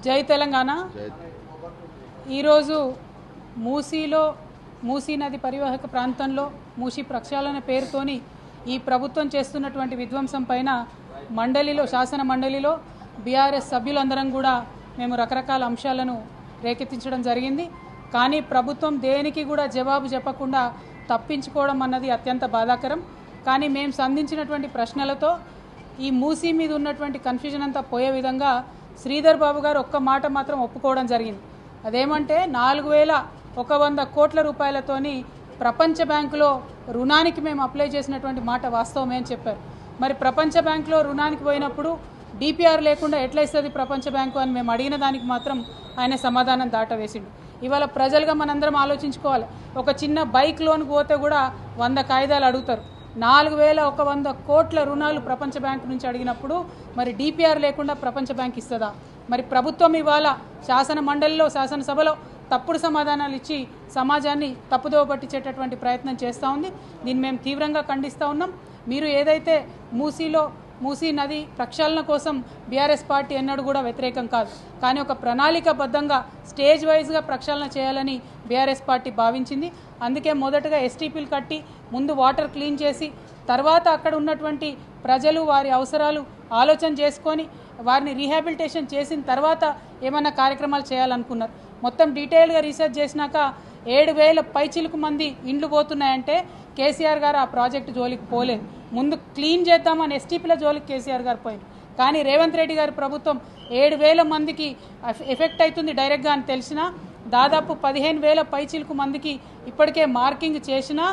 జై తెలంగాణ. ఈరోజు మూసీ నది పరివాహక ప్రాంతంలో మూసీ ప్రక్షాళన పేరుతోని ఈ ప్రభుత్వం చేస్తున్నటువంటి విధ్వంసం పైన శాసన మండలిలో బీఆర్ఎస్ సభ్యులందరం కూడా మేము రకరకాల అంశాలను రేకెత్తించడం జరిగింది. కానీ ప్రభుత్వం దేనికి కూడా జవాబు చెప్పకుండా తప్పించుకోవడం అన్నది అత్యంత బాధాకరం. కానీ మేము సంధించినటువంటి ప్రశ్నలతో ఈ మూసీ మీద ఉన్నటువంటి కన్ఫ్యూజన్ అంతా పోయే విధంగా శ్రీధర్ బాబు గారు ఒక్క మాట మాత్రం ఒప్పుకోవడం జరిగింది. అదేమంటే 4100 కోట్ల రూపాయలతోని ప్రపంచ బ్యాంకులో రుణానికి మేము అప్లై చేసినటువంటి మాట వాస్తవమే అని చెప్పారు. మరి ప్రపంచ బ్యాంకులో రుణానికి పోయినప్పుడు డిపిఆర్ లేకుండా ఎట్లా ఇస్తుంది ప్రపంచ బ్యాంకు అని మేము అడిగిన దానికి మాత్రం ఆయన సమాధానం దాటవేసిండు. ఇవాళ ప్రజలుగా మనందరం ఆలోచించుకోవాలి. ఒక చిన్న బైక్ లోన్కి పోతే కూడా 100 కాగితాలు అడుగుతారు. 4100 కోట్ల రుణాలు ప్రపంచ బ్యాంకు నుంచి అడిగినప్పుడు మరి డిపిఆర్ లేకుండా ప్రపంచ బ్యాంక్ ఇస్తుందా? మరి ప్రభుత్వం ఇవాళ శాసన మండలిలో శాసనసభలో తప్పుడు సమాధానాలు ఇచ్చి సమాజాన్ని తప్పుదోవ పట్టించేటటువంటి ప్రయత్నం చేస్తూ ఉంది. దీన్ని మేము తీవ్రంగా ఖండిస్తూ ఉన్నాం. మీరు ఏదైతే మూసీ నది ప్రక్షాళన కోసం బీఆర్ఎస్ పార్టీ ఎన్నడూ కూడా వ్యతిరేకం కాదు. కానీ ఒక ప్రణాళికాబద్ధంగా స్టేజ్ వైజ్గా ప్రక్షాళన చేయాలని బీఆర్ఎస్ పార్టీ భావించింది. అందుకే మొదటగా ఎస్టీపీలు కట్టి ముందు వాటర్ క్లీన్ చేసి తర్వాత అక్కడ ఉన్నటువంటి ప్రజలు వారి అవసరాలు ఆలోచన చేసుకొని వారిని రీహాబిలిటేషన్ చేసిన తర్వాత ఏమన్నా కార్యక్రమాలు చేయాలనుకున్నారు. మొత్తం డీటెయిల్గా రీసెర్చ్ చేసినాక 7000 పైచిలుకు మంది ఇండ్లు పోతున్నాయంటే కేసీఆర్ గారు ఆ ప్రాజెక్టు జోలికి పోలేదు. ముందు క్లీన్ చేద్దామని ఎస్టీపీల జోలికి కేసీఆర్ గారు పోయింది. కానీ రేవంత్ రెడ్డి గారి ప్రభుత్వం 7000 మందికి ఎఫెక్ట్ అవుతుంది డైరెక్ట్గా అని తెలిసినా దాదాపు 15,000 పైచిలుకు మందికి ఇప్పటికే మార్కింగ్ చేసినా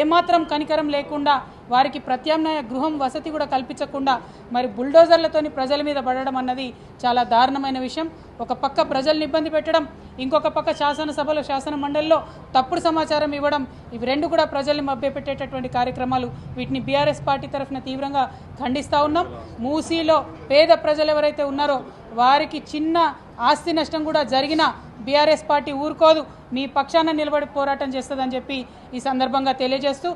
ఏమాత్రం కనికరం లేకుండా వారికి ప్రత్యామ్నాయ గృహం వసతి కూడా కల్పించకుండా మరి బుల్డోజర్లతోని ప్రజల మీద పడడం అన్నది చాలా దారుణమైన విషయం. ఒక పక్క ప్రజల్ని ఇబ్బంది పెట్టడం, ఇంకొక పక్క శాసనసభలో శాసన మండలిలో తప్పుడు సమాచారం ఇవ్వడం, ఇవి రెండు కూడా ప్రజల్ని మభ్యపెట్టేటటువంటి కార్యక్రమాలు. వీటిని బీఆర్ఎస్ పార్టీ తరఫున తీవ్రంగా ఖండిస్తూ ఉన్నాం. మూసీలో పేద ప్రజలు ఎవరైతే ఉన్నారో వారికి చిన్న ఆస్తి నష్టం కూడా జరిగినా బీఆర్ఎస్ పార్టీ ఊరుకోదు, మీ పక్షాన నిలబడి పోరాటం చేస్తుందని చెప్పి ఈ సందర్భంగా తెలియజేస్తూ